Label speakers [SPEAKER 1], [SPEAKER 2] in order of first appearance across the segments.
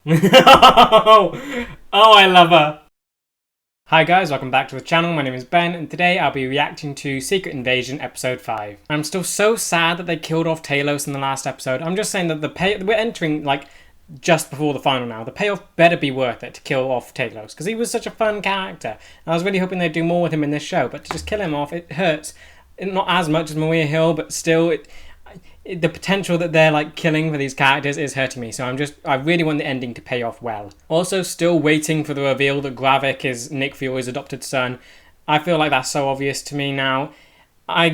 [SPEAKER 1] Oh, I love her. Hi guys, welcome back to the channel. My name is Ben, and today I'll be reacting to Secret Invasion Episode 5. I'm still so sad that they killed off Talos in the last episode. I'm just saying that we're entering, like, just before the final now. The payoff better be worth it to kill off Talos, because he was such a fun character. And I was really hoping they'd do more with him in this show, but to just kill him off, it hurts. Not as much as Maria Hill, but still, the potential that they're like killing for these characters is hurting me, so I really want the ending to pay off well. Also, still waiting for the reveal that Gravik is Nick Fury's adopted son. I feel like that's so obvious to me now. Right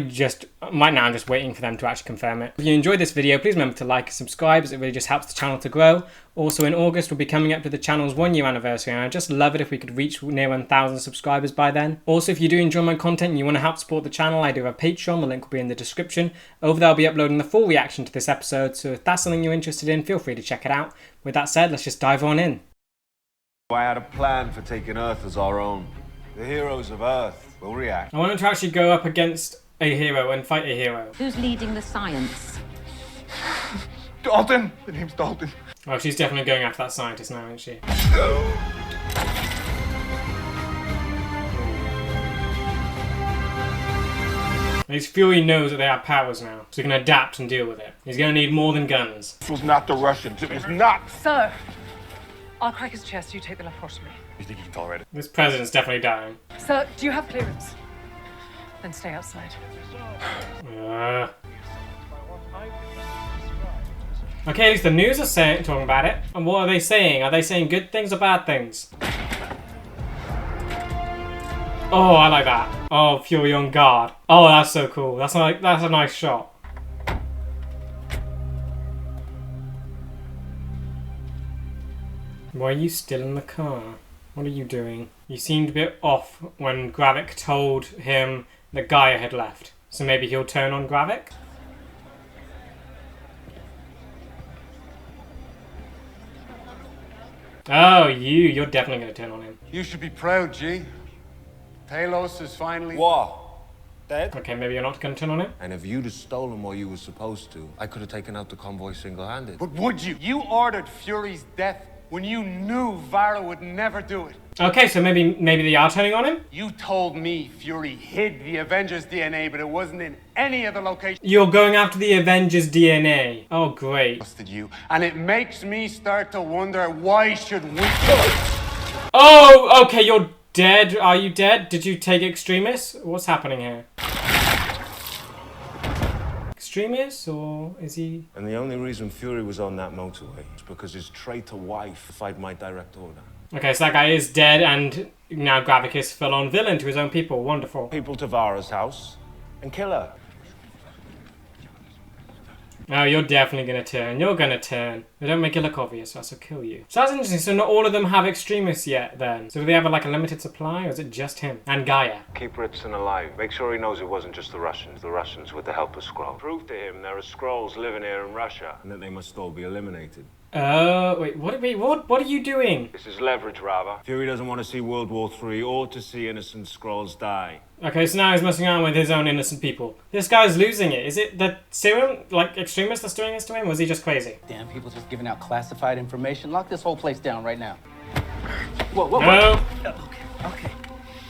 [SPEAKER 1] now I'm just waiting for them to actually confirm it. If you enjoyed this video, please remember to like and subscribe, as it really just helps the channel to grow. Also, in August we'll be coming up to the channel's 1 year anniversary, and I'd just love it if we could reach near 1,000 subscribers by then. Also, if you do enjoy my content and you want to help support the channel, I do have a Patreon, the link will be in the description. Over there I'll be uploading the full reaction to this episode, so if that's something you're interested in, feel free to check it out. With that said, let's just dive on in.
[SPEAKER 2] I had a plan for taking Earth as our own. The heroes of Earth will react.
[SPEAKER 1] I wanted to actually go up against a hero and fight a hero.
[SPEAKER 3] Who's leading the science?
[SPEAKER 2] Dalton! The name's Dalton.
[SPEAKER 1] Oh, she's definitely going after that scientist now, isn't she? At least Fury knows that they have powers now, so he can adapt and deal with it. He's going to need more than guns.
[SPEAKER 2] This was not the Russians. It was not.
[SPEAKER 4] Sir, I'll crack his chest. You take the left horse from me.
[SPEAKER 2] You think you can tolerate it?
[SPEAKER 1] This president's definitely dying.
[SPEAKER 4] Sir, do you have clearance? Then stay outside.
[SPEAKER 1] Okay, at least the news are talking about it. And what are they saying? Are they saying good things or bad things? Oh, I like that. Oh, Fury on guard. Oh, that's so cool. That's a nice shot. Why are you still in the car? What are you doing? You seemed a bit off when Gravik told him that Gaia had left. So maybe he'll turn on Gravik? Oh, you're definitely going to turn on him.
[SPEAKER 5] You should be proud, G. Talos is finally...
[SPEAKER 2] What? Dead?
[SPEAKER 1] Okay, maybe you're not going to turn on him?
[SPEAKER 2] And if you'd have stolen what you were supposed to, I could have taken out the convoy single-handed.
[SPEAKER 5] But would you? You ordered Fury's death when you knew Varra would never do it.
[SPEAKER 1] Okay, so maybe they are turning on him?
[SPEAKER 5] You told me Fury hid the Avengers' DNA, but it wasn't in any other location.
[SPEAKER 1] You're going after the Avengers' DNA. Oh, great.
[SPEAKER 5] Trusted you, and it makes me start to wonder, why should we...
[SPEAKER 1] Oh, okay, you're dead. Are you dead? Did you take Extremis? What's happening here? Extremis, or is he...
[SPEAKER 2] And the only reason Fury was on that motorway is because his traitor wife defied my direct order.
[SPEAKER 1] Okay, so that guy is dead, and now Gravik is full-on villain to his own people. Wonderful.
[SPEAKER 2] People to Varra's house and kill her.
[SPEAKER 1] Oh, you're definitely going to turn. You're going to turn. They don't make it look obvious, so I'll kill you. So that's interesting. So not all of them have Extremis yet, then. So do they have, like, a limited supply, or is it just him? And Gaia?
[SPEAKER 2] Keep Ritson alive. Make sure he knows it wasn't just the Russians. The Russians with the help of Skrulls. Prove to him there are Skrulls living here in Russia, and that they must all be eliminated.
[SPEAKER 1] Oh, wait, what are you doing?
[SPEAKER 2] This is leverage, Rava. Fury doesn't want to see World War III or to see innocent Skrulls die.
[SPEAKER 1] Okay, so now he's messing around with his own innocent people. This guy's losing it. Is it the serum, like, extremists that's doing this to him, or is he just crazy?
[SPEAKER 6] Damn, people just giving out classified information. Lock this whole place down right now. Whoa.
[SPEAKER 1] No.
[SPEAKER 6] Okay.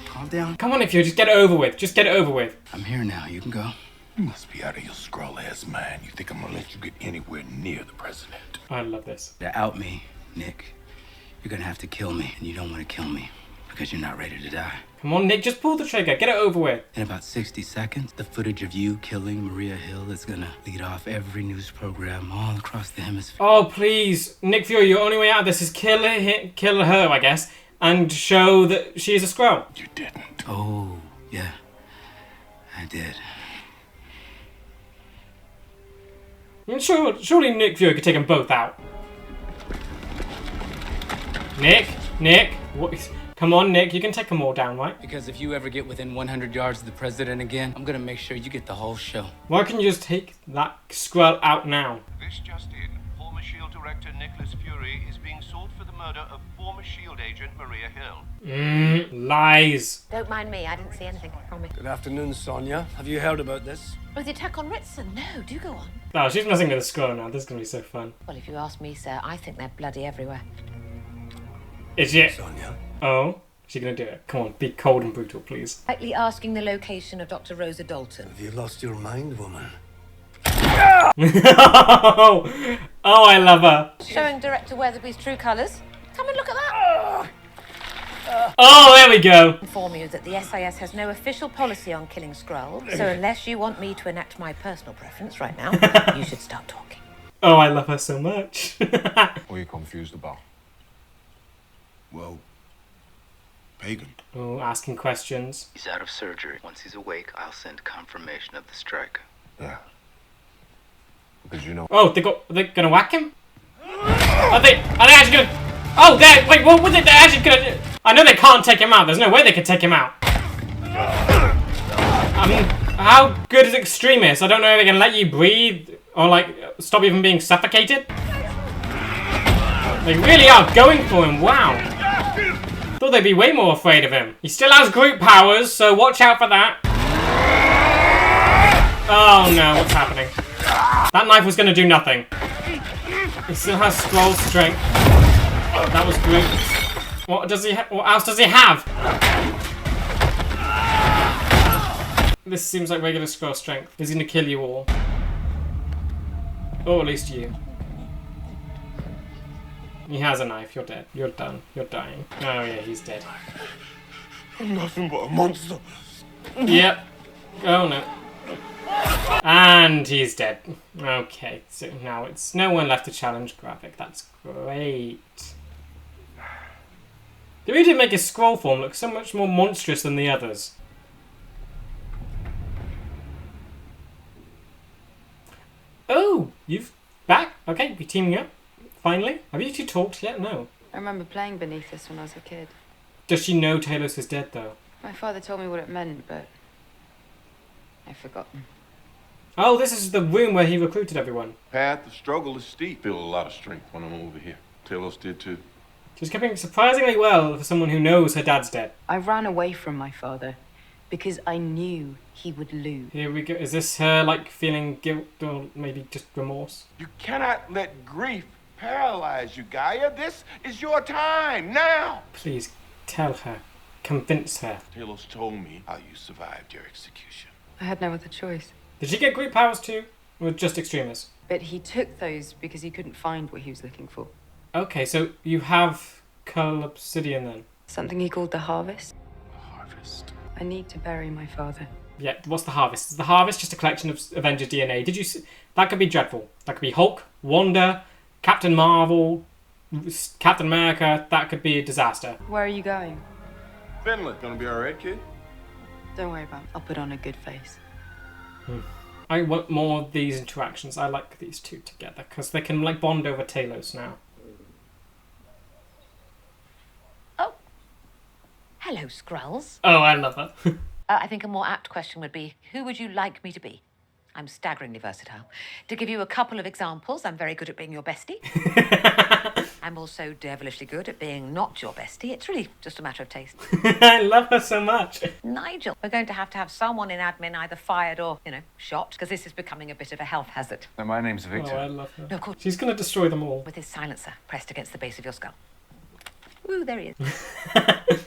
[SPEAKER 6] Calm down.
[SPEAKER 1] Come on, if you just get it over with. Just get it over with.
[SPEAKER 6] I'm here now. You can go.
[SPEAKER 7] You must be out of your Skrull-ass mind. You think I'm gonna let you get anywhere near the president?
[SPEAKER 1] I love this.
[SPEAKER 6] To out me, Nick, you're gonna have to kill me, and you don't want to kill me because you're not ready to die.
[SPEAKER 1] Come on, Nick, just pull the trigger. Get it over with.
[SPEAKER 6] In about 60 seconds, the footage of you killing Maria Hill is gonna lead off every news program all across the hemisphere.
[SPEAKER 1] Oh, please. Nick Fury, your only way out of this is kill her, I guess, and show that she is a Skrull.
[SPEAKER 7] You didn't.
[SPEAKER 6] Oh, yeah, I did.
[SPEAKER 1] I mean, surely Nick Fury could take them both out. Nick, what? Come on, Nick, you can take them all down, right?
[SPEAKER 6] Because if you ever get within 100 yards of the president again, I'm gonna make sure you get the whole show.
[SPEAKER 1] Why can't you just take that Skrull out now?
[SPEAKER 8] This just in. Former S.H.I.E.L.D. Director Nicholas Fury is being sought for the murder of former SHIELD agent Maria Hill.
[SPEAKER 1] Lies.
[SPEAKER 3] Don't mind me, I didn't see anything. Promise.
[SPEAKER 9] Good afternoon, Sonya. Have you heard about this?
[SPEAKER 3] Oh, the attack on Ritson? No, do go on.
[SPEAKER 1] Oh, she's messing with the scroll now. This is going to be so fun.
[SPEAKER 3] Well, if you ask me, sir, I think they're bloody everywhere.
[SPEAKER 1] Is she?
[SPEAKER 9] Sonya?
[SPEAKER 1] Oh? Is she going to do it? Come on, be cold and brutal, please.
[SPEAKER 3] Likely asking the location of Dr. Rosa Dalton.
[SPEAKER 9] Have you lost your mind, woman?
[SPEAKER 1] Oh, I love her.
[SPEAKER 3] Showing Director Weatherby's true colours. Come and look at that.
[SPEAKER 1] Oh, there we go.
[SPEAKER 3] Inform you that the SIS has no official policy on killing Skrulls, so unless you want me to enact my personal preference right now, you should start talking.
[SPEAKER 1] Oh, I love her so much.
[SPEAKER 2] What are you confused about?
[SPEAKER 7] Well, Pagan.
[SPEAKER 1] Oh, asking questions.
[SPEAKER 6] He's out of surgery. Once he's awake, I'll send confirmation of the strike.
[SPEAKER 2] Yeah. Because you know.
[SPEAKER 1] Oh, they're gonna whack him? Are they actually gonna... Oh, wait, what was it? They're actually gonna... I know they can't take him out. There's no way they could take him out. I mean, how good is Extremist? I don't know if they can let you breathe or, like, stop you from being suffocated. They really are going for him. Wow. Thought they'd be way more afraid of him. He still has group powers, so watch out for that. Oh, no. What's happening? That knife was going to do nothing. He still has scroll strength. That was group. What does he? What else does he have? This seems like regular scroll strength. He's gonna kill you all. Or at least you. He has a knife. You're dead. You're done. You're dying. Oh yeah, he's dead.
[SPEAKER 7] I'm nothing but a monster.
[SPEAKER 1] Yep. Oh no. And he's dead. Okay, so now it's no one left to challenge Gravik. That's great. They really did make his scroll form look so much more monstrous than the others. Oh, you've back? Okay, we're teaming up. Finally. Have you two talked yet? No.
[SPEAKER 4] I remember playing beneath this when I was a kid.
[SPEAKER 1] Does she know Talos is dead though?
[SPEAKER 4] My father told me what it meant, but I've forgotten.
[SPEAKER 1] Oh, this is the room where he recruited everyone.
[SPEAKER 7] Path of struggle is steep. Feel a lot of strength when I'm over here. Talos did too.
[SPEAKER 1] She's coping surprisingly well for someone who knows her dad's dead.
[SPEAKER 4] I ran away from my father because I knew he would lose.
[SPEAKER 1] Here we go. Is this her, like, feeling guilt or maybe just remorse?
[SPEAKER 7] You cannot let grief paralyze you, Gaia. This is your time, now!
[SPEAKER 1] Please, tell her. Convince her.
[SPEAKER 7] Talos told me how you survived your execution.
[SPEAKER 4] I had no other choice.
[SPEAKER 1] Did she get group powers too? Or just Extremists?
[SPEAKER 4] But he took those because he couldn't find what he was looking for.
[SPEAKER 1] Okay, so you have Cull Obsidian then?
[SPEAKER 4] Something he called the Harvest.
[SPEAKER 7] The harvest.
[SPEAKER 4] I need to bury my father.
[SPEAKER 1] Yeah, what's the Harvest? Is the Harvest just a collection of Avenger DNA? Did you see? That could be dreadful. That could be Hulk, Wanda, Captain Marvel, Captain America. That could be a disaster.
[SPEAKER 4] Where are you going?
[SPEAKER 7] Finland, gonna be alright, kid?
[SPEAKER 4] Don't worry about it. I'll put on a good face.
[SPEAKER 1] I want more of these interactions. I like these two together because they can like bond over Talos now.
[SPEAKER 3] Hello, Skrulls.
[SPEAKER 1] Oh, I love her.
[SPEAKER 3] I think a more apt question would be, who would you like me to be? I'm staggeringly versatile. To give you a couple of examples, I'm very good at being your bestie. I'm also devilishly good at being not your bestie. It's really just a matter of taste.
[SPEAKER 1] I love her so much.
[SPEAKER 3] Nigel, we're going to have someone in admin either fired or, shot, because this is becoming a bit of a health hazard.
[SPEAKER 2] No, my name's Victor.
[SPEAKER 1] Oh, I love her.
[SPEAKER 3] No, of course.
[SPEAKER 1] She's going to destroy them all.
[SPEAKER 3] With his silencer pressed against the base of your skull. Ooh, there he is.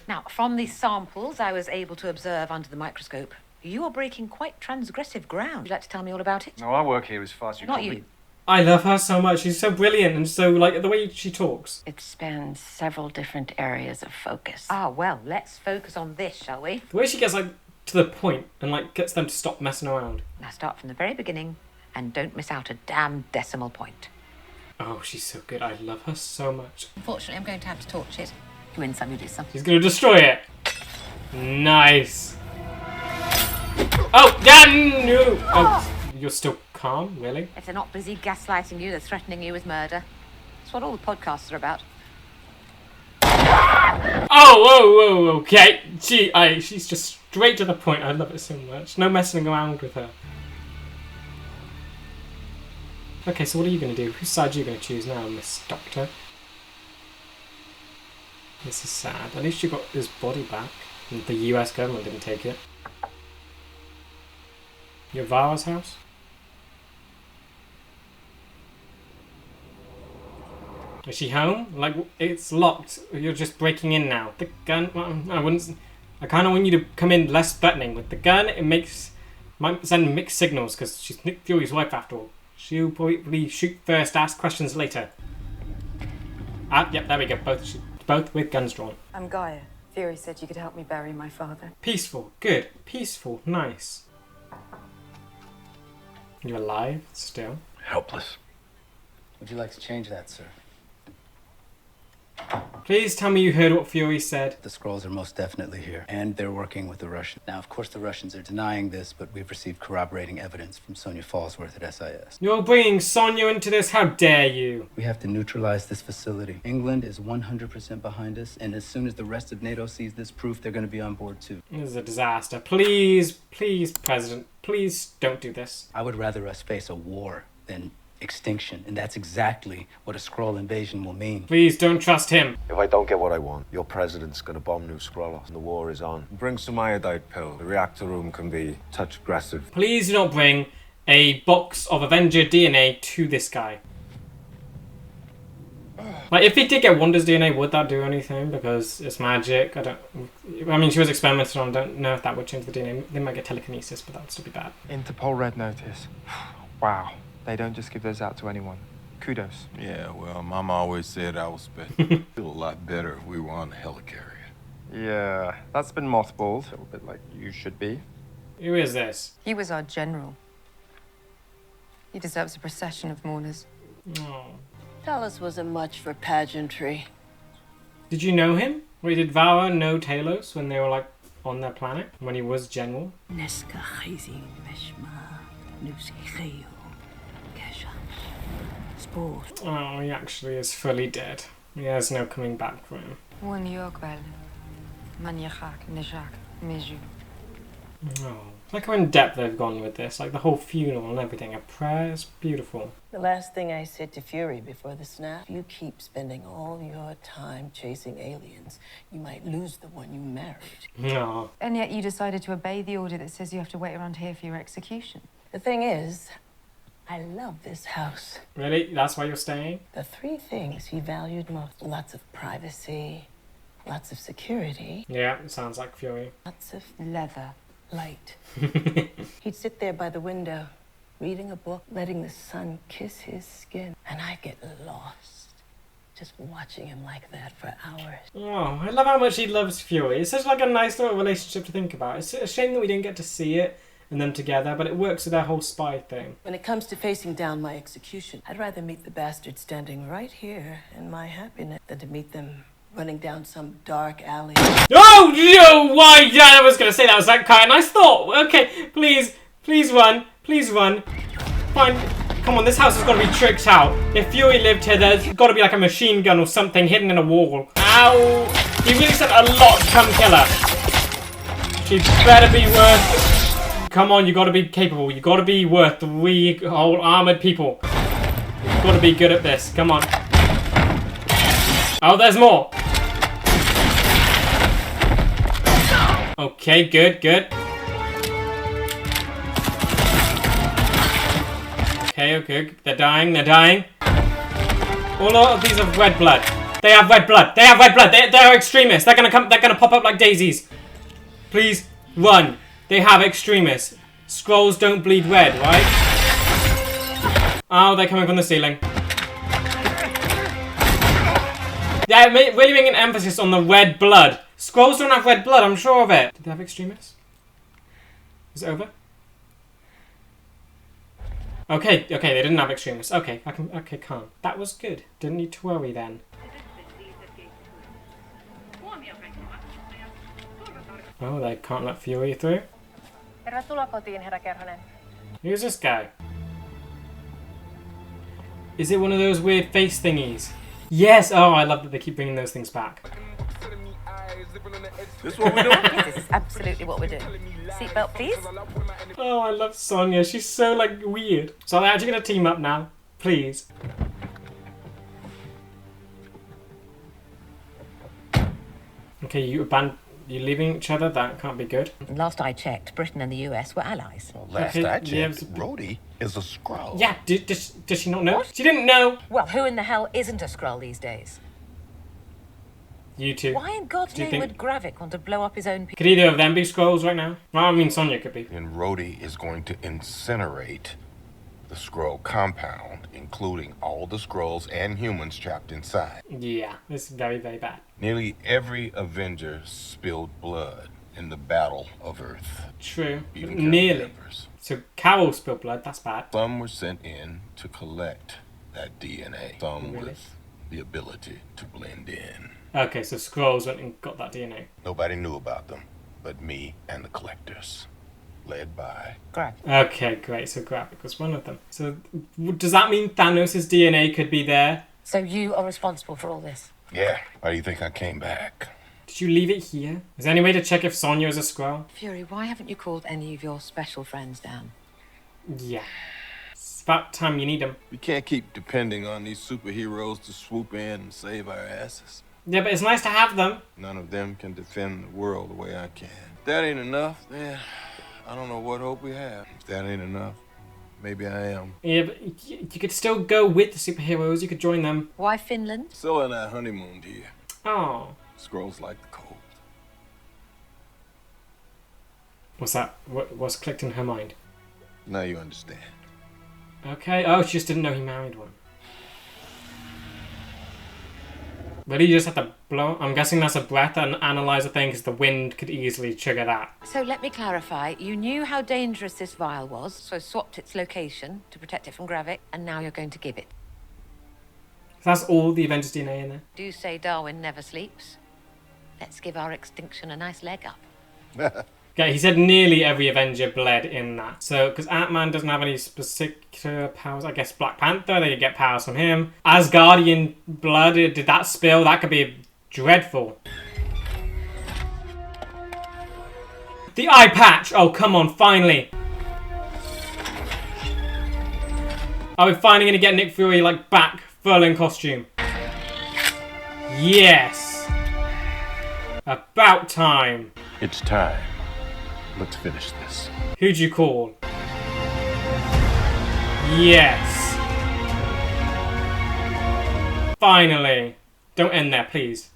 [SPEAKER 3] Now, from these samples I was able to observe under the microscope, you are breaking quite transgressive ground. Would you like to tell me all about it?
[SPEAKER 2] No, I work here as far as you
[SPEAKER 3] Not
[SPEAKER 2] can
[SPEAKER 3] you.
[SPEAKER 2] be.
[SPEAKER 1] I love her so much. She's so brilliant and so, like, the way she talks.
[SPEAKER 10] It spans several different areas of focus.
[SPEAKER 3] Ah, well, let's focus on this, shall we?
[SPEAKER 1] The way she gets, like, to the point and, like, gets them to stop messing around.
[SPEAKER 3] Now start from the very beginning and don't miss out a damn decimal point.
[SPEAKER 1] Oh, she's so good. I love her so much.
[SPEAKER 3] Unfortunately, I'm going to have to torch it. You win some, you lose some.
[SPEAKER 1] She's going to destroy it. Nice. Oh, yeah, no. Oh, you're still calm, really?
[SPEAKER 3] If they're not busy gaslighting you, they're threatening you with murder. That's what all the podcasts are about.
[SPEAKER 1] Oh, whoa, okay. She's just straight to the point. I love it so much. No messing around with her. Okay, so what are you going to do? Whose side are you going to choose now, Miss Doctor? This is sad. At least you got his body back. And the US government didn't take it. Your Vara's house? Is she home? Like, it's locked. You're just breaking in now. The gun, well, I kind of want you to come in less threatening. With the gun, might send mixed signals because she's Nick Fury's wife after all. She'll probably shoot first, ask questions later. Ah, yep, there we go. Both with guns drawn.
[SPEAKER 11] I'm Gaia. Fury said you could help me bury my father.
[SPEAKER 1] Peaceful, good, peaceful, nice. You're alive still.
[SPEAKER 6] Helpless. Would you like to change that, sir?
[SPEAKER 1] Please tell me you heard what Fury said.
[SPEAKER 6] The scrolls are most definitely here, and they're working with the Russians. Now, of course, the Russians are denying this, but we've received corroborating evidence from Sonya Fallsworth at SIS.
[SPEAKER 1] You're bringing Sonya into this? How dare you?
[SPEAKER 6] We have to neutralize this facility. England is 100% behind us, and as soon as the rest of NATO sees this proof, they're going to be on board too.
[SPEAKER 1] This is a disaster. Please, please, President, please don't do this.
[SPEAKER 6] I would rather us face a war than extinction, and that's exactly what a Skrull invasion will mean.
[SPEAKER 1] Please don't trust him.
[SPEAKER 2] If I don't get what I want, your president's gonna bomb New Skrull and the war is on. Bring some iodide pill. The reactor room can be touch aggressive.
[SPEAKER 1] Please do not bring a box of Avenger DNA to this guy. Like, if he did get Wanda's DNA, would that do anything? Because it's magic. I mean, she was experimented on. I don't know if that would change the DNA. They might get telekinesis, but that would still be bad.
[SPEAKER 12] Interpol Red Notice. Wow. They don't just give those out to anyone. Kudos.
[SPEAKER 7] Yeah, well, Mama always said I was special. Feel a lot better if we were on the helicarrier.
[SPEAKER 12] Yeah, that's been mothballed. A little bit like you should be.
[SPEAKER 1] Who is this?
[SPEAKER 11] He was our general. He deserves a procession of mourners.
[SPEAKER 1] Oh.
[SPEAKER 10] Talos wasn't much for pageantry.
[SPEAKER 1] Did you know him? Wait, did Vara know Talos when they were like on their planet? When he was general? Oh, he actually is fully dead. There's no coming back for him. Oh, look how in depth they've gone with this. Like the whole funeral and everything. A prayer is beautiful.
[SPEAKER 10] The last thing I said to Fury before the snap, you keep spending all your time chasing aliens, you might lose the one you married.
[SPEAKER 1] No.
[SPEAKER 11] And yet you decided to obey the order that says you have to wait around here for your execution.
[SPEAKER 10] The thing is, I love this house.
[SPEAKER 1] Really? That's why you're staying?
[SPEAKER 10] The three things he valued most: lots of privacy, lots of security.
[SPEAKER 1] Yeah, it sounds like Fury.
[SPEAKER 10] Lots of leather, light. He'd sit there by the window, reading a book, letting the sun kiss his skin. And I'd get lost, just watching him like that for hours.
[SPEAKER 1] Oh, I love how much he loves Fury. It's such like a nice little relationship to think about. It's a shame that we didn't get to see it and them together, but it works with their whole spy thing.
[SPEAKER 10] When it comes to facing down my execution, I'd rather meet the bastards standing right here in my happiness than to meet them running down some dark alley.
[SPEAKER 1] Oh, yo, why? Yeah, I was gonna say that was like kind of nice thought. Okay, please run, please run. Fine. Come on, this house has got to be tricked out. If Fury lived here, there's got to be like a machine gun or something hidden in a wall. Ow! He really sent a lot to come kill her. She better be worth. Come on, you got to be capable. You got to be worth 3 whole armored people. You've got to be good at this. Come on. Oh, there's more. Okay, good. Okay. They're dying. All of these have red blood. They have red blood. They're extremists. They're gonna pop up like daisies. Please, run. They have extremists. Scrolls don't bleed red, right? Oh, they're coming from the ceiling. Yeah, really making an emphasis on the red blood. Scrolls don't have red blood, I'm sure of it. Did they have extremists? Is it over? Okay, they didn't have extremists. Okay, calm. That was good. Didn't need to worry then. Oh, they can't let Fury through? Who's this guy? Is it one of those weird face thingies? Yes! Oh, I love that they keep bringing those things back.
[SPEAKER 7] This is what we're doing?
[SPEAKER 3] This is absolutely what we're doing. Seatbelt, please.
[SPEAKER 1] Oh, I love Sonya. She's so, like, weird. So they're actually going to team up now. Please. Okay, you're leaving each other? That can't be good.
[SPEAKER 3] Last I checked, Britain and the US were allies.
[SPEAKER 7] Well, last
[SPEAKER 1] Okay,
[SPEAKER 7] I
[SPEAKER 1] yeah,
[SPEAKER 7] checked, Rhodey is a Skrull.
[SPEAKER 1] Yeah, does she not know? She didn't know!
[SPEAKER 3] Well, who in the hell isn't a Skrull these days?
[SPEAKER 1] You two.
[SPEAKER 3] Why in God's
[SPEAKER 1] Do you
[SPEAKER 3] name
[SPEAKER 1] think-
[SPEAKER 3] would Gravik want to blow up his own people?
[SPEAKER 1] Could either of them be Skrulls right now? Well, I mean, Sonya could be.
[SPEAKER 7] And Rhodey is going to incinerate the Skrull compound, including all the Skrulls and humans trapped inside.
[SPEAKER 1] Yeah, this is very, very bad.
[SPEAKER 7] Nearly every Avenger spilled blood in the Battle of Earth.
[SPEAKER 1] True.
[SPEAKER 7] Even Carol
[SPEAKER 1] Nearly.
[SPEAKER 7] Danvers.
[SPEAKER 1] So Carol spilled blood, that's bad.
[SPEAKER 7] Some were sent in to collect that DNA. Some
[SPEAKER 1] Really?
[SPEAKER 7] with the ability to blend in.
[SPEAKER 1] Okay, so Skrulls went and got that DNA.
[SPEAKER 7] Nobody knew about them but me and the collectors, led by
[SPEAKER 1] Okay, great. So Gravik was one of them. So does that mean Thanos' DNA could be there?
[SPEAKER 3] So you are responsible for all this?
[SPEAKER 7] Yeah. Why do you think I came back?
[SPEAKER 1] Did you leave it here? Is there any way to check if Sonya is a Skrull?
[SPEAKER 3] Fury, why haven't you called any of your special friends down?
[SPEAKER 1] Yeah. It's about time you need them.
[SPEAKER 7] We can't keep depending on these superheroes to swoop in and save our asses.
[SPEAKER 1] Yeah, but it's nice to have them.
[SPEAKER 7] None of them can defend the world the way I can. If that ain't enough, then I don't know what hope we have. If that ain't enough, maybe I am.
[SPEAKER 1] Yeah, but you could still go with the superheroes. You could join them.
[SPEAKER 3] Why Finland?
[SPEAKER 7] Still in that honeymoon, dear.
[SPEAKER 1] Oh.
[SPEAKER 7] Scrolls like the cold.
[SPEAKER 1] What's that? What's clicked in her mind?
[SPEAKER 7] Now you understand.
[SPEAKER 1] Okay. Oh, she just didn't know he married one. But he just had to blow. I'm guessing that's a breath and analyzer thing, because the wind could easily trigger that.
[SPEAKER 3] So let me clarify. You knew how dangerous this vial was, so swapped its location to protect it from Gravik, and now you're going to give it.
[SPEAKER 1] So that's all the Avengers DNA in there.
[SPEAKER 3] Do say Darwin never sleeps. Let's give our extinction a nice leg up.
[SPEAKER 1] Yeah, he said nearly every Avenger bled in that. So, because Ant-Man doesn't have any specific powers, I guess Black Panther, they could get powers from him. Asgardian blood, did that spill? That could be dreadful. The eye patch! Oh, come on, finally! Are we finally going to get Nick Fury, like, back, full in costume? Yes! About time.
[SPEAKER 7] It's time. Let's finish this.
[SPEAKER 1] Who'd you call? Yes. Finally. Don't end there, please.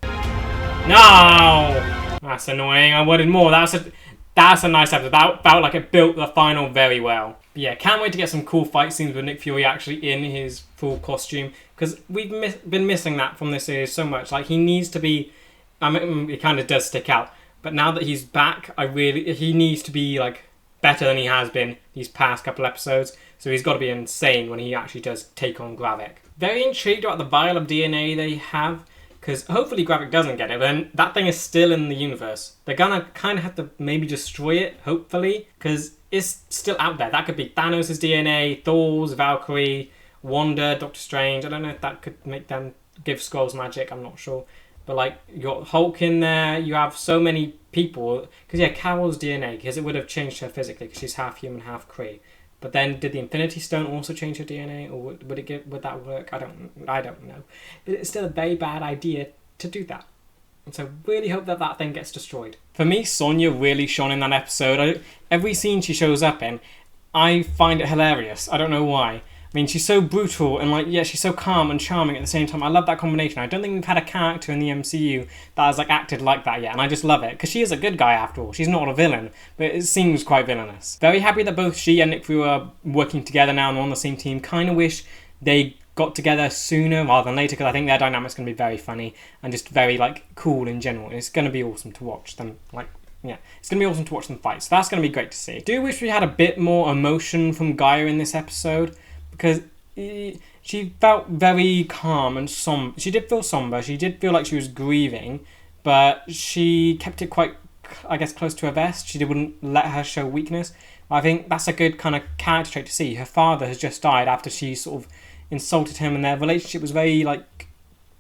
[SPEAKER 1] No! That's annoying. I wanted more. That's a nice episode. That felt like it built the final very well. But yeah, can't wait to get some cool fight scenes with Nick Fury actually in his full costume, because we've been missing that from this series so much. Like, he needs to be... I mean, it kind of does stick out. But now that he's back, he needs to be, like, better than he has been these past couple episodes. So he's got to be insane when he actually does take on Gravik. Very intrigued about the vial of DNA they have, because hopefully Gravik doesn't get it, but then that thing is still in the universe. They're gonna kind of have to maybe destroy it, hopefully, because it's still out there. That could be Thanos' DNA, Thor's, Valkyrie, Wanda, Doctor Strange. I don't know if that could make them give Skrulls magic, I'm not sure. But, like, you got Hulk in there, you have so many people. Because, yeah, Carol's DNA, because it would have changed her physically, because she's half human, half Kree. But then, did the Infinity Stone also change her DNA, or would that work? I don't know. But it's still a very bad idea to do that. And so, really hope that that thing gets destroyed. For me, Sonya really shone in that episode. Every scene she shows up in, I find it hilarious. I don't know why. I mean, she's so brutal and, like, yeah, she's so calm and charming at the same time. I love that combination. I don't think we've had a character in the MCU that has, like, acted like that yet, and I just love it. Because she is a good guy, after all. She's not a villain, but it seems quite villainous. Very happy that both she and Nick Fury are working together now and on the same team. Kind of wish they got together sooner rather than later, because I think their dynamic's going to be very funny and just very, like, cool in general. It's going to be awesome to watch them, like... Yeah, it's going to be awesome to watch them fight, so that's going to be great to see. Do wish we had a bit more emotion from Gaia in this episode, because she felt very calm and somber. She did feel somber, she did feel like she was grieving, but she kept it quite, I guess, close to her vest. She wouldn't let her show weakness. I think that's a good kind of character trait to see. Her father has just died after she sort of insulted him, and their relationship was very, like,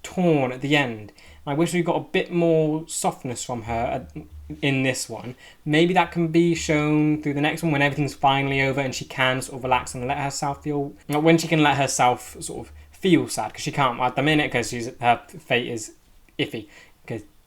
[SPEAKER 1] torn at the end. I wish we got a bit more softness from her in this one. Maybe that can be shown through the next one when everything's finally over and she can sort of relax and let herself feel... When she can let herself sort of feel sad, because she can't at the minute, because her fate is iffy.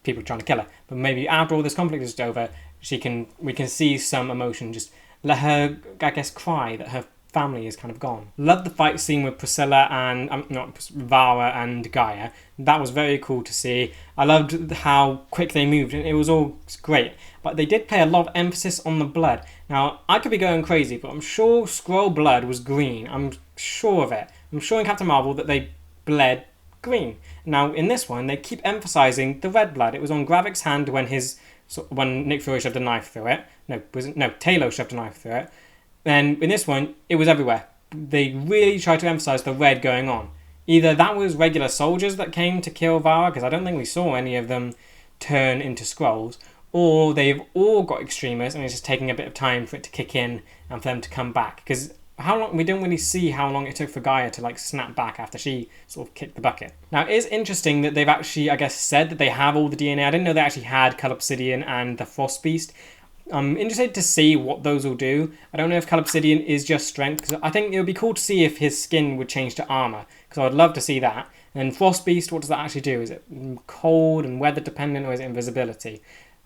[SPEAKER 1] people trying to kill her. But maybe after all this conflict is over, we can see some emotion. Just let her, I guess, cry that her family is kind of gone. Love the fight scene with Priscilla and not Vara and Gaia. That was very cool to see. I loved how quick they moved, and it was all great. But they did play a lot of emphasis on the blood. Now, I could be going crazy, but I'm sure Skrull blood was green. I'm sure of it. I'm sure in Captain Marvel that they bled green. Now, in this one, they keep emphasizing the red blood. It was on Gravik's hand when Nick Fury shoved a knife through it. Taylor shoved a knife through it. And in this one, it was everywhere. They really tried to emphasize the red going on. Either that was regular soldiers that came to kill Vara, because I don't think we saw any of them turn into Skrulls, or they've all got extremists and it's just taking a bit of time for it to kick in and for them to come back. Because we don't really see how long it took for Gaia to like snap back after she sort of kicked the bucket. Now, it is interesting that they've actually, I guess, said that they have all the DNA. I didn't know they actually had Cull Obsidian and the Frost Beast. I'm interested to see what those will do. I don't know if Cull Obsidian is just strength, because I think it would be cool to see if his skin would change to armor, because I would love to see that. And then Frost Beast, what does that actually do? Is it cold and weather dependent, or is it invisibility?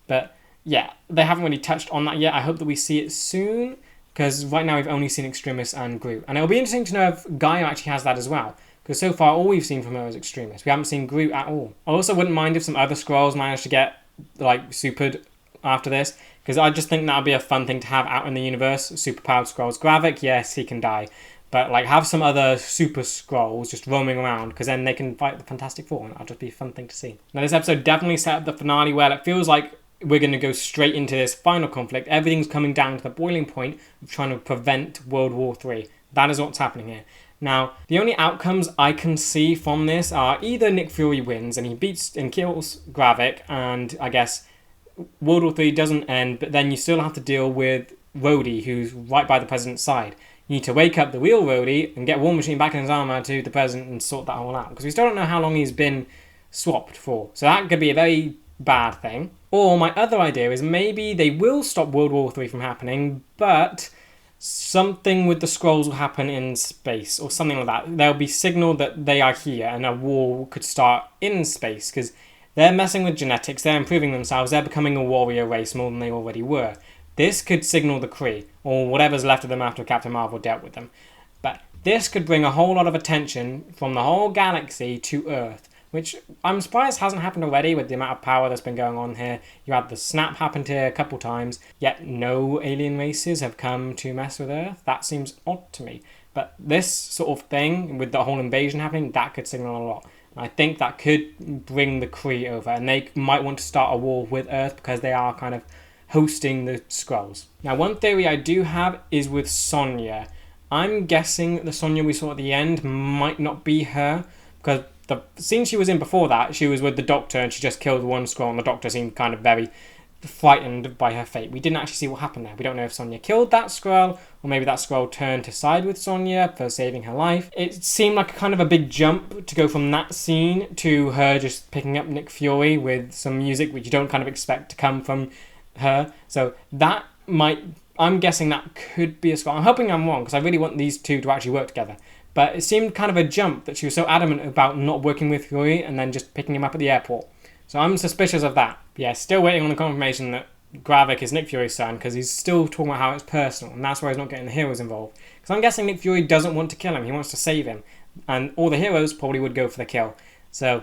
[SPEAKER 1] But yeah, they haven't really touched on that yet. I hope that we see it soon, because right now we've only seen Extremis and Groot. And it'll be interesting to know if Gaia actually has that as well, because so far all we've seen from her is Extremis. We haven't seen Groot at all. I also wouldn't mind if some other Skrulls managed to get like supered after this, because I just think that would be a fun thing to have out in the universe. Superpowered Skrulls. Gravik, yes, he can die, but like have some other super Skrulls just roaming around, because then they can fight the Fantastic Four, and that'll just be a fun thing to see. Now, this episode definitely set up the finale well. It feels like we're going to go straight into this final conflict. Everything's coming down to the boiling point of trying to prevent World War III. That is what's happening here. Now, the only outcomes I can see from this are either Nick Fury wins and he beats and kills Gravik, and I guess World War III doesn't end, but then you still have to deal with Rhodey, who's right by the president's side. You need to wake up the real Rhodey and get War Machine back in his armor to the president and sort that all out, because we still don't know how long he's been swapped for. So that could be a very bad thing. Or my other idea is maybe they will stop World War III from happening, but something with the Skrulls will happen in space or something like that. There'll be signal that they are here and a war could start in space, because they're messing with genetics, they're improving themselves, they're becoming a warrior race more than they already were. This could signal the Kree, or whatever's left of them after Captain Marvel dealt with them. But this could bring a whole lot of attention from the whole galaxy to Earth, which I'm surprised hasn't happened already with the amount of power that's been going on here. You had the snap happen here a couple times, yet no alien races have come to mess with Earth. That seems odd to me. But this sort of thing, with the whole invasion happening, that could signal a lot. I think that could bring the Kree over, and they might want to start a war with Earth because they are kind of hosting the Skrulls. Now, one theory I do have is with Sonya. I'm guessing the Sonya we saw at the end might not be her, because the scene she was in before that, she was with the Doctor and she just killed one Skrull, and the Doctor seemed kind of very frightened by her fate. We didn't actually see what happened there. We don't know if Sonya killed that Skrull, or maybe that Skrull turned to side with Sonya for saving her life. It seemed like a kind of a big jump to go from that scene to her just picking up Nick Fury with some music which you don't kind of expect to come from her. So that might, I'm guessing that could be a Skrull. I'm hoping I'm wrong, because I really want these two to actually work together. But it seemed kind of a jump that she was so adamant about not working with Fury and then just picking him up at the airport. So I'm suspicious of that. Yeah, still waiting on the confirmation that Gravik is Nick Fury's son, because he's still talking about how it's personal, and that's why he's not getting the heroes involved. Because I'm guessing Nick Fury doesn't want to kill him, he wants to save him. And all the heroes probably would go for the kill. So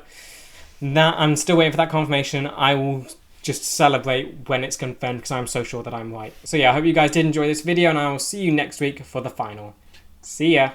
[SPEAKER 1] that, I'm still waiting for that confirmation. I will just celebrate when it's confirmed, because I'm so sure that I'm right. So yeah, I hope you guys did enjoy this video, and I will see you next week for the final. See ya!